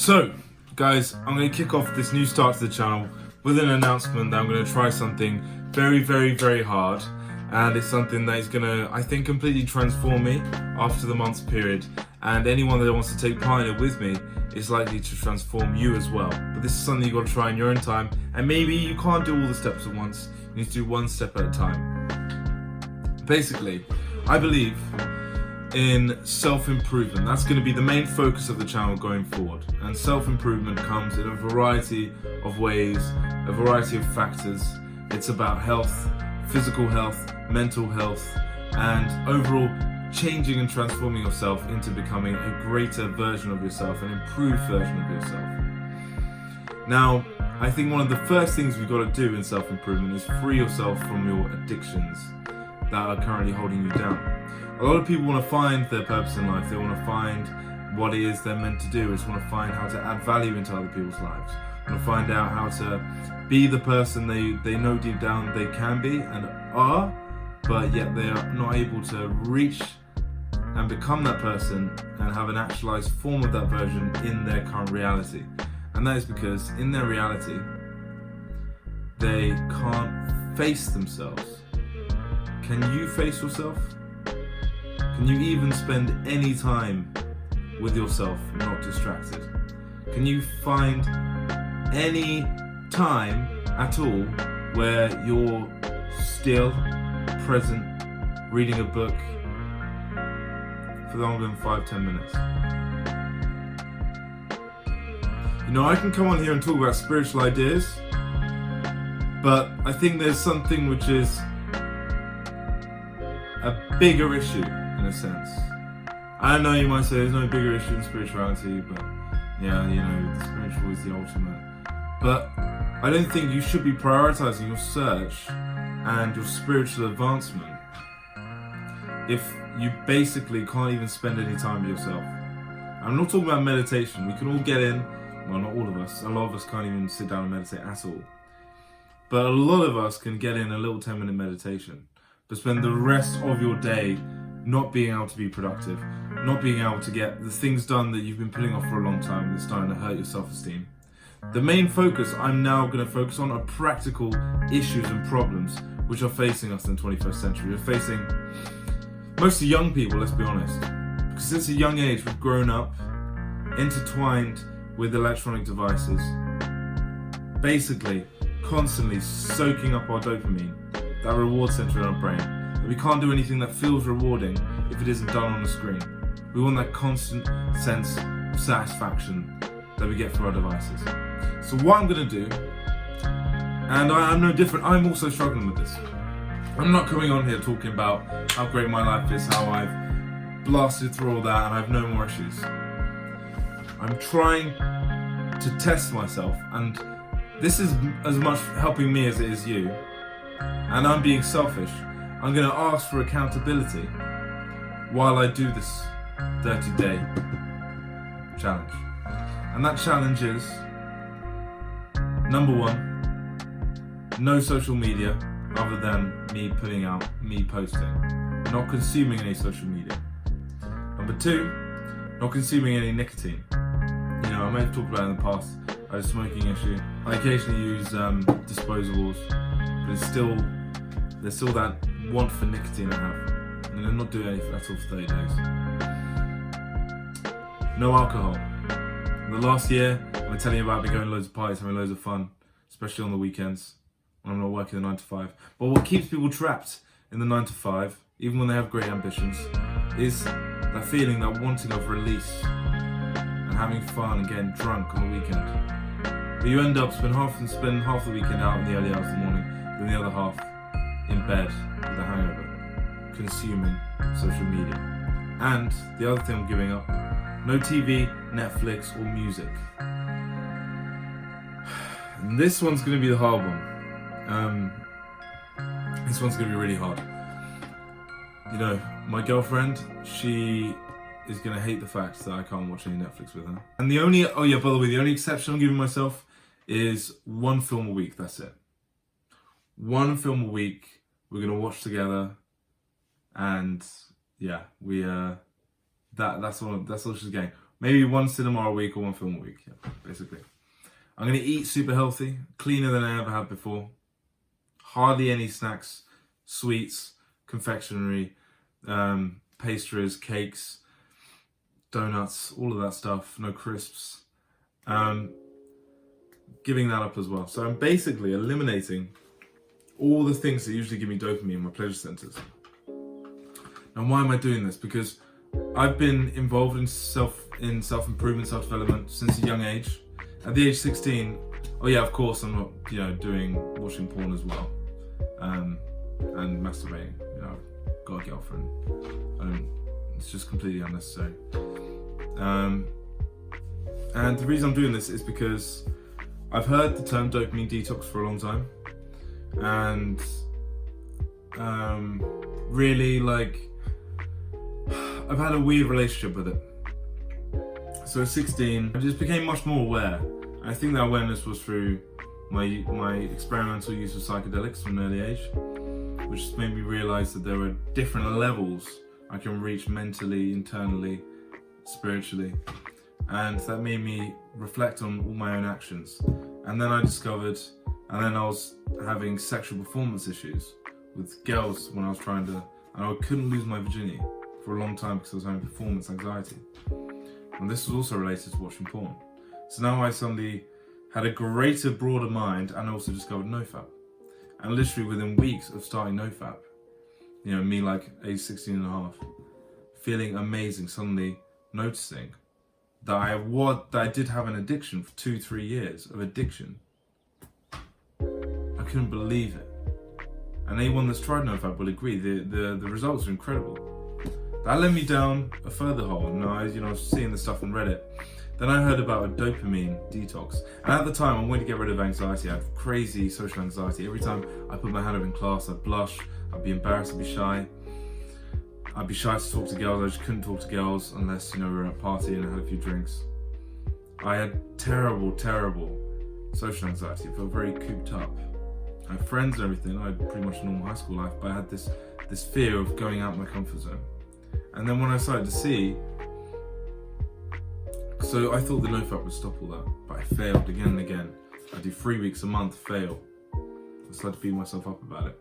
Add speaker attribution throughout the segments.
Speaker 1: So, guys, I'm going to kick off this new start to the channel with an announcement that I'm going to try something very, very, very hard. And it's something that is going to, I think, completely transform me after the month's period. And anyone that wants to take part in it with me is likely to transform you as well. But this is something you've got to try in your own time. And maybe you can't do all the steps at once. You need to do one step at a time. Basically, I believe in self-improvement. That's going to be the main focus of the channel going forward. And self-improvement comes in a variety of ways, a variety of factors. It's about health, physical health, mental health, and overall changing and transforming yourself into becoming a greater version of yourself, an improved version of yourself. Now, I think one of the first things we've got to do in self-improvement is free yourself from your addictions that are currently holding you down. A lot of people want to find their purpose in life. They want to find what it is they're meant to do. They just want to find how to add value into other people's lives. They want to find out how to be the person they know deep down they can be and are, but yet they are not able to reach and become that person and have an actualized form of that version in their current reality. And that is because in their reality, they can't face themselves. Can you face yourself? Can you even spend any time with yourself not distracted? Can you find any time at all where you're still present, reading a book for longer than 5-10 minutes? You know, I can come on here and talk about spiritual ideas, but I think there's something which is a bigger issue in a sense. I know you might say there's no bigger issue in spirituality, but yeah, you know, the spiritual is the ultimate. But I don't think you should be prioritizing your search and your spiritual advancement if you basically can't even spend any time with yourself. I'm not talking about meditation. We can all get in, well, not all of us, a lot of us can't even sit down and meditate at all. But a lot of us can get in a little 10-minute meditation, but spend the rest of your day not being able to be productive, not being able to get the things done that you've been putting off for a long time and it's starting to hurt your self-esteem. The main focus I'm now going to focus on are practical issues and problems which are facing us in the 21st century. We're facing mostly young people, let's be honest. Because since a young age we've grown up intertwined with electronic devices, basically constantly soaking up our dopamine, that reward center in our brain. We can't do anything that feels rewarding if it isn't done on the screen. We want that constant sense of satisfaction that we get through our devices. So what I'm going to do, and I'm no different, I'm also struggling with this. I'm not coming on here talking about how great my life is, how I've blasted through all that and I have no more issues. I'm trying to test myself, and this is as much helping me as it is you. And I'm being selfish. I'm going to ask for accountability while I do this 30-day challenge. And that challenge is, number one, no social media other than me posting. Not consuming any social media. Number two, not consuming any nicotine. You know, I may have talked about it in the past, I have a smoking issue. I occasionally use disposables, but there's still that want for nicotine I have. And I'm not doing anything at all for 30 days. No alcohol. In the last year, I'm telling you about I've been going to loads of parties, having loads of fun, especially on the weekends when I'm not working the 9 to 5. But what keeps people trapped in the 9 to 5, even when they have great ambitions, is that feeling, that wanting of release and having fun and getting drunk on the weekend. But you end up spending half the weekend out in the early hours of the morning, then the other half in bed with a hangover, consuming social media. And the other thing I'm giving up, no TV, Netflix or music. And this one's going to be the hard one. This one's going to be really hard. You know, my girlfriend, she is going to hate the fact that I can't watch any Netflix with her. And the only, oh yeah, by the way, the only exception I'm giving myself is one film a week, that's it. One film a week, we're going to watch together, and yeah, that's all she's getting. Maybe one cinema a week or one film a week, yeah, basically. I'm going to eat super healthy, cleaner than I ever have before. Hardly any snacks, sweets, confectionery, pastries, cakes, donuts, all of that stuff, no crisps. Giving that up as well. So I'm basically eliminating all the things that usually give me dopamine in my pleasure centers. And why am I doing this? Because I've been involved in self-improvement, self-development since a young age. At the age 16, oh yeah, of course I'm not, watching porn as well, and masturbating. I've got a girlfriend. It's just completely unnecessary. And the reason I'm doing this is because I've heard the term dopamine detox for a long time, and really, I've had a weird relationship with it. So at 16, I just became much more aware. I think that awareness was through my experimental use of psychedelics from an early age, which just made me realize that there were different levels I can reach mentally, internally, spiritually. And that made me reflect on all my own actions. And then I discovered, and then I was having sexual performance issues with girls when I was and I couldn't lose my virginity for a long time because I was having performance anxiety. And this was also related to watching porn. So now I suddenly had a greater, broader mind, and also discovered NoFap. And literally within weeks of starting NoFap, me age 16 and a half, feeling amazing, suddenly noticing that I did have an addiction for 2-3 years of addiction. I couldn't believe it. And anyone that's tried NoFap will agree, the results are incredible. That led me down a further hole. And I was seeing the stuff on Reddit. Then I heard about a dopamine detox. And at the time, I wanted to get rid of anxiety. I had crazy social anxiety. Every time I put my hand up in class, I'd blush, I'd be embarrassed, I'd be shy. I'd be shy to talk to girls. I just couldn't talk to girls unless, we were at a party and I had a few drinks. I had terrible, terrible social anxiety. I felt very cooped up. I had friends and everything. I had pretty much a normal high school life, but I had this fear of going out of my comfort zone. And then when I started to see, so I thought the NoFap would stop all that, but I failed again and again. I do 3 weeks a month, fail. I started to beat myself up about it.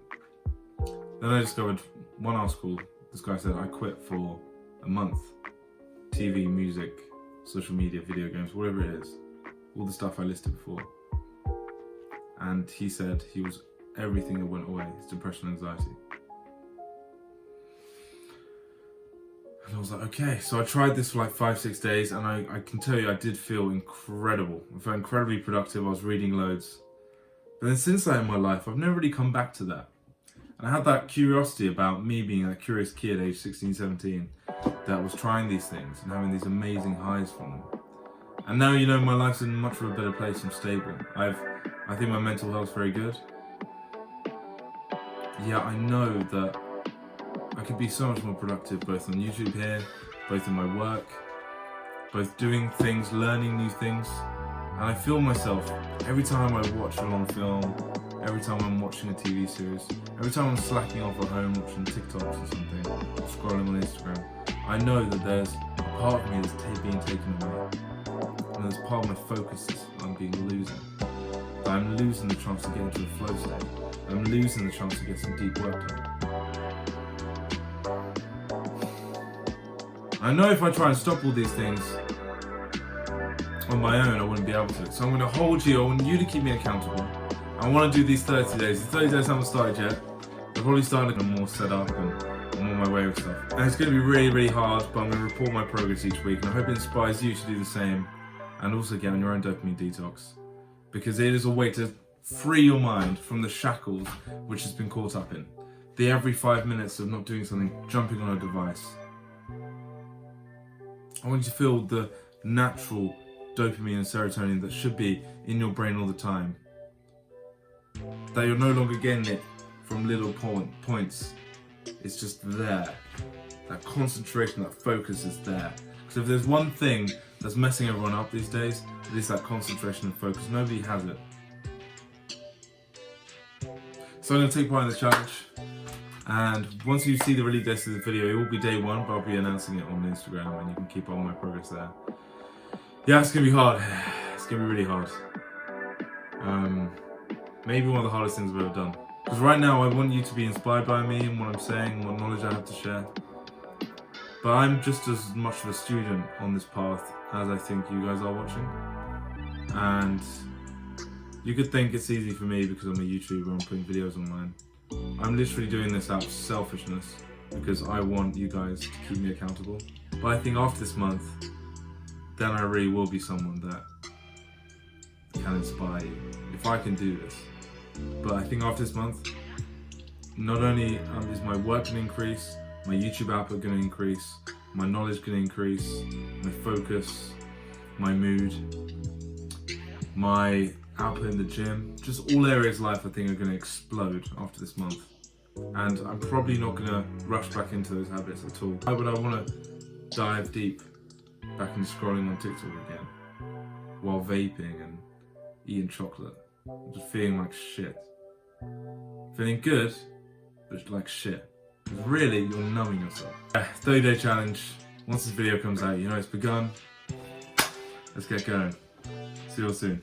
Speaker 1: Then I discovered one article, this guy said I quit for a month. TV, music, social media, video games, whatever it is. All the stuff I listed before. And he said he was everything that went away, his depression and anxiety. And I was like, okay. So I tried this for 5-6 days, and I can tell you I did feel incredible. I felt incredibly productive. I was reading loads. But then since that in my life, I've never really come back to that. And I had that curiosity about me being a curious kid, age 16, 17, that was trying these things and having these amazing highs from them. And now, my life's in much of a better place. I'm stable. I think my mental health's very good. Yeah, I know that I could be so much more productive, both on YouTube here, both in my work, both doing things, learning new things. And I feel myself every time I watch a long film, every time I'm watching a TV series, every time I'm slacking off at home watching TikToks or something, or scrolling on Instagram, I know that there's a part of me that's being taken away. And there's part of my focus that I'm losing. That I'm losing the chance to get into a flow state. I'm losing the chance to get some deep work done. I know if I try and stop all these things on my own, I wouldn't be able to. So I'm going to hold you, I want you to keep me accountable. I want to do these 30 days. The 30 days haven't started yet. I've probably started to get more set up and I'm on my way with stuff. And it's going to be really, really hard, but I'm going to report my progress each week. And I hope it inspires you to do the same and also get on your own dopamine detox. Because it is a way to free your mind from the shackles which has been caught up in. The every 5 minutes of not doing something, jumping on a device. I want you to feel the natural dopamine and serotonin that should be in your brain all the time. That you're no longer getting it from little points. It's just there. That concentration, that focus is there. Because if there's one thing that's messing everyone up these days, it is that concentration and focus. Nobody has it. So I'm going to take part in the challenge. And once you see the release date of the video, it will be day 1, but I'll be announcing it on Instagram and you can keep on my progress there. Yeah, it's gonna be hard. It's gonna be really hard. Maybe one of the hardest things I've ever done. Because right now I want you to be inspired by me and what I'm saying, what knowledge I have to share. But I'm just as much of a student on this path as I think you guys are watching. And you could think it's easy for me because I'm a YouTuber and I'm putting videos online. I'm literally doing this out of selfishness because I want you guys to keep me accountable. But I think after this month, then I really will be someone that can inspire you, if I can do this. But I think after this month, not only is my work going to increase, my YouTube output going to increase, my knowledge going to increase, my focus, my mood, my output in the gym, just all areas of life I think are going to explode after this month. And I'm probably not going to rush back into those habits at all. Why would I want to dive deep back into scrolling on TikTok again while vaping and eating chocolate, just feeling like shit? Feeling good, but like shit. Really, you're numbing yourself. 30-day challenge. Once this video comes out, you know it's begun. Let's get going. See you all soon.